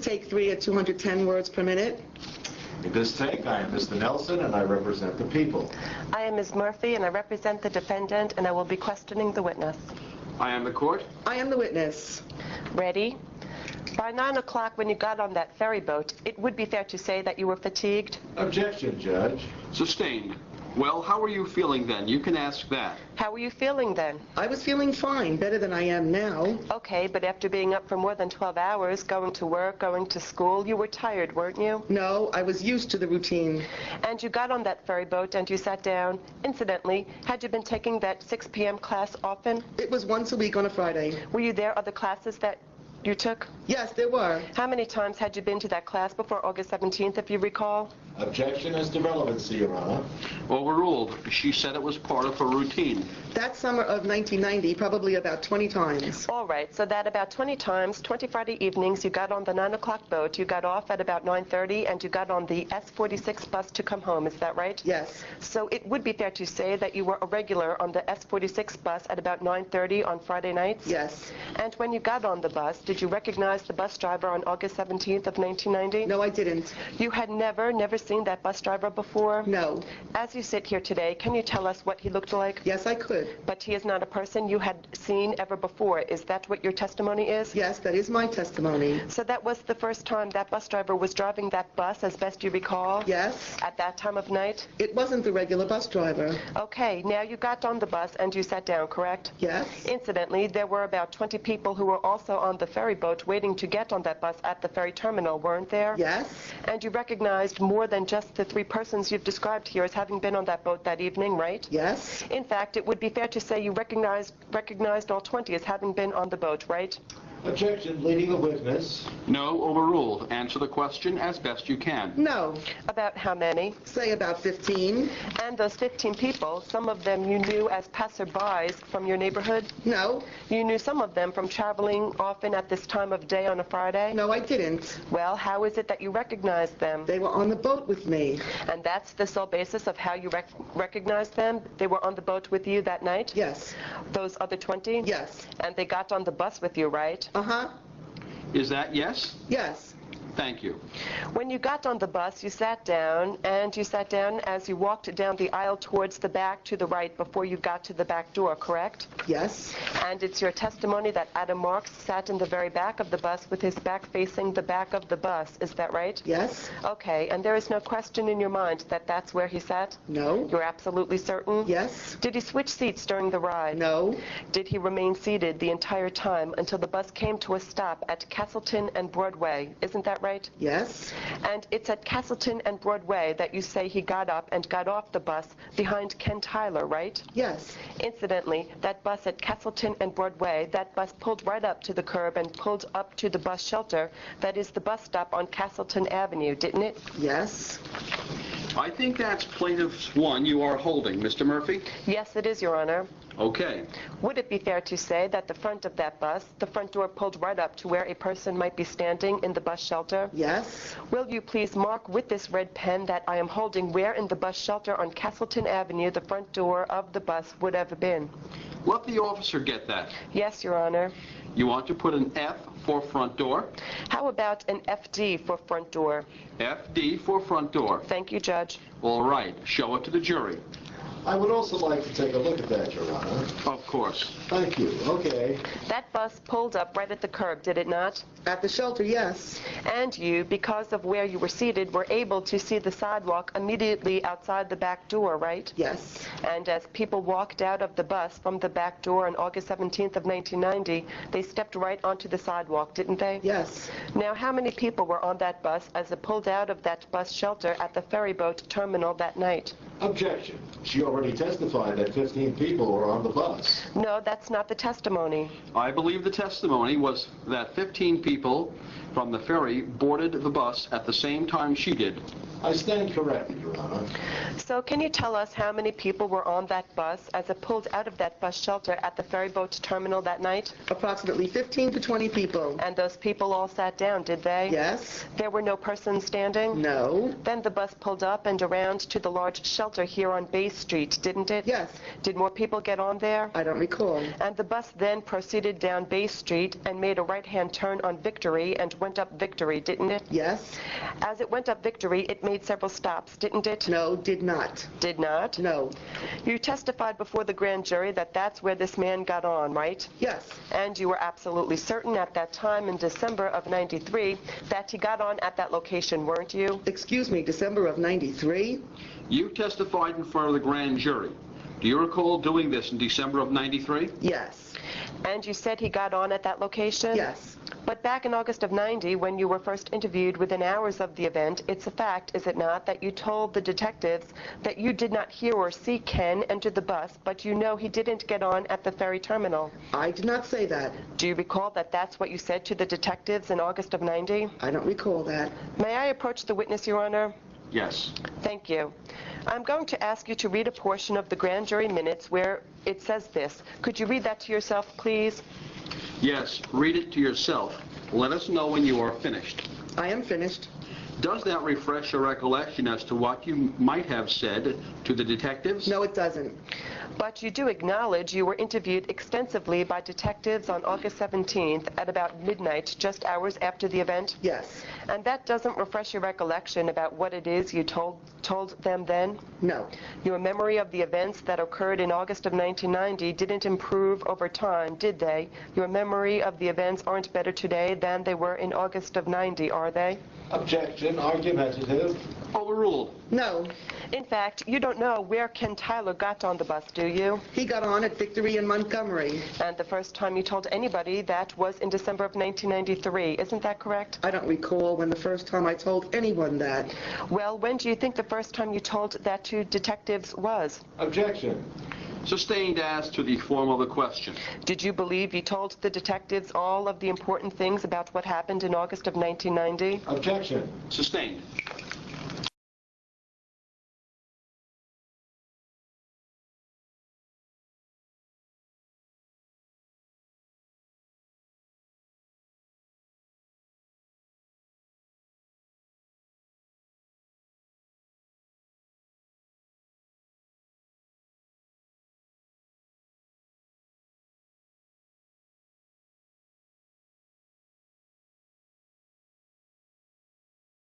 take 3 at 210 words per minute. In this take, I am Mr. Nelson, and I represent the people. I am Ms. Murphy, and I represent the defendant, and I will be questioning the witness. I am the court. I am the witness. Ready? By 9 o'clock when you got on that ferry boat, it would be fair to say that you were fatigued? Objection, Judge. Sustained. Well, how were you feeling then? You can ask that. How were you feeling then? I was feeling fine, better than I am now. Okay, but after being up for more than 12 hours, going to work, going to school, you were tired, weren't you? No, I was used to the routine. And you got on that ferry boat and you sat down. Incidentally, had you been taking that 6 p.m. class often? It was once a week on a Friday. Were you there other classes that you took? Yes, there were. How many times had you been to that class before August 17th, if you recall? Objection as to relevancy, Your Honor. Overruled. She said it was part of her routine. That summer of 1990, probably about 20 times. All right, so that about 20 times, 20 Friday evenings, you got on the 9 o'clock boat, you got off at about 9:30, and you got on the S46 bus to come home, is that right? Yes. So it would be fair to say that you were a regular on the S46 bus at about 9:30 on Friday nights? Yes. And when you got on the bus, did you recognize the bus driver on August 17th of 1990? No, I didn't. You had never seen that bus driver before? No. As you sit here today, can you tell us what he looked like? Yes, I could. But he is not a person you had seen ever before. Is that what your testimony is? Yes, that is my testimony. So that was the first time that bus driver was driving that bus, as best you recall? Yes. At that time of night? It wasn't the regular bus driver. Okay, now you got on the bus and you sat down, correct? Yes. Incidentally, there were about 20 people who were also on the ferry boat waiting to get on that bus at the ferry terminal, weren't there? Yes. And you recognized more than just the 3 persons you've described here as having been on that boat that evening, right? Yes. In fact, it would be fair to say you recognized all 20 as having been on the boat, right? Objection, leading the witness. No, overruled. Answer the question as best you can. No. About how many? Say about 15. And those 15 people, some of them you knew as passerbys from your neighborhood? No. You knew some of them from traveling often at this time of day on a Friday? No, I didn't. Well, how is it that you recognized them? They were on the boat with me. And that's the sole basis of how you recognized them? They were on the boat with you that night? Yes. Those other 20? Yes. And they got on the bus with you, right? Uh-huh. Is that yes? Yes. Thank you. When you got on the bus, you sat down, and you sat down as you walked down the aisle towards the back to the right before you got to the back door, correct? Yes. And it's your testimony that Adam Marks sat in the very back of the bus with his back facing the back of the bus. Is that right? Yes. Okay, and there is no question in your mind that that's where he sat? No. You're absolutely certain? Yes. Did he switch seats during the ride? No. Did he remain seated the entire time until the bus came to a stop at Castleton and Broadway? Isn't that right? Yes. And it's at Castleton and Broadway that you say he got up and got off the bus behind Ken Tyler, right? Yes. Incidentally, that bus at Castleton and Broadway, that bus pulled right up to the curb and pulled up to the bus shelter. That is the bus stop on Castleton Avenue, didn't it? Yes. I think that's plaintiff's one you are holding, Mr. Murphy. Yes, it is, Your Honor. Okay. Would it be fair to say that the front of that bus, the front door pulled right up to where a person might be standing in the bus shelter? Yes. Will you please mark with this red pen that I am holding where in the bus shelter on Castleton Avenue the front door of the bus would have been? Let the officer get that. Yes, Your Honor. You want to put an F for front door? How about an FD for front door? FD for front door. Thank you, Judge. All right. Show it to the jury. I would also like to take a look at that, Your Honor. Of course. Thank you. Okay. That bus pulled up right at the curb, did it not? At the shelter, yes. And you, because of where you were seated, were able to see the sidewalk immediately outside the back door, right? Yes. And as people walked out of the bus from the back door on August 17th of 1990, they stepped right onto the sidewalk, didn't they? Yes. Now, how many people were on that bus as it pulled out of that bus shelter at the ferryboat terminal that night? Objection. She already testified that 15 people were on the bus. No, that's not the testimony. I believe the testimony was that 15 people from the ferry boarded the bus at the same time she did. I stand corrected, Your Honor. So can you tell us how many people were on that bus as it pulled out of that bus shelter at the ferryboat terminal that night? Approximately 15 to 20 people. And those people all sat down, did they? Yes. There were no persons standing? No. Then the bus pulled up and around to the large shelter here on Bay Street. Street, didn't it? Yes. Did more people get on there? I don't recall. And the bus then proceeded down Bay Street and made a right-hand turn on Victory and went up Victory, didn't it? Yes. As it went up Victory, it made several stops, didn't it? No, did not. Did not? No. You testified before the grand jury that that's where this man got on, right? Yes. And you were absolutely certain at that time in December of '93 that he got on at that location, weren't you? Excuse me, December of 93? You testified in front of the grand jury. Do you recall doing this in December of '93? Yes. And you said he got on at that location? Yes. But back in August of '90, when you were first interviewed within hours of the event, it's a fact, is it not, that you told the detectives that you did not hear or see Ken enter the bus, but you know he didn't get on at the ferry terminal. I did not say that. Do you recall that that's what you said to the detectives in August of '90? I don't recall that. May I approach the witness, Your Honor? Yes. Thank you. I'm going to ask you to read a portion of the grand jury minutes where it says this. Could you read that to yourself, please? Yes, read it to yourself. Let us know when you are finished. I am finished. Does that refresh your recollection as to what you might have said to the detectives? No, it doesn't. But you do acknowledge you were interviewed extensively by detectives on August 17th at about midnight, just hours after the event? Yes. And that doesn't refresh your recollection about what it is you told them then? No. Your memory of the events that occurred in August of 1990 didn't improve over time, did they? Your memory of the events aren't better today than they were in August of '90, are they? Objection, argumentative. Overruled. No. In fact, you don't know where Ken Tyler got on the bus, do you? He got on at Victory in Montgomery. And the first time you told anybody that was in December of 1993. Isn't that correct? I don't recall when the first time I told anyone that. Well, when do you think the first time you told that to detectives was? Objection. Sustained as to the form of the question. Did you believe you told the detectives all of the important things about what happened in August of 1990? Objection. Sustained.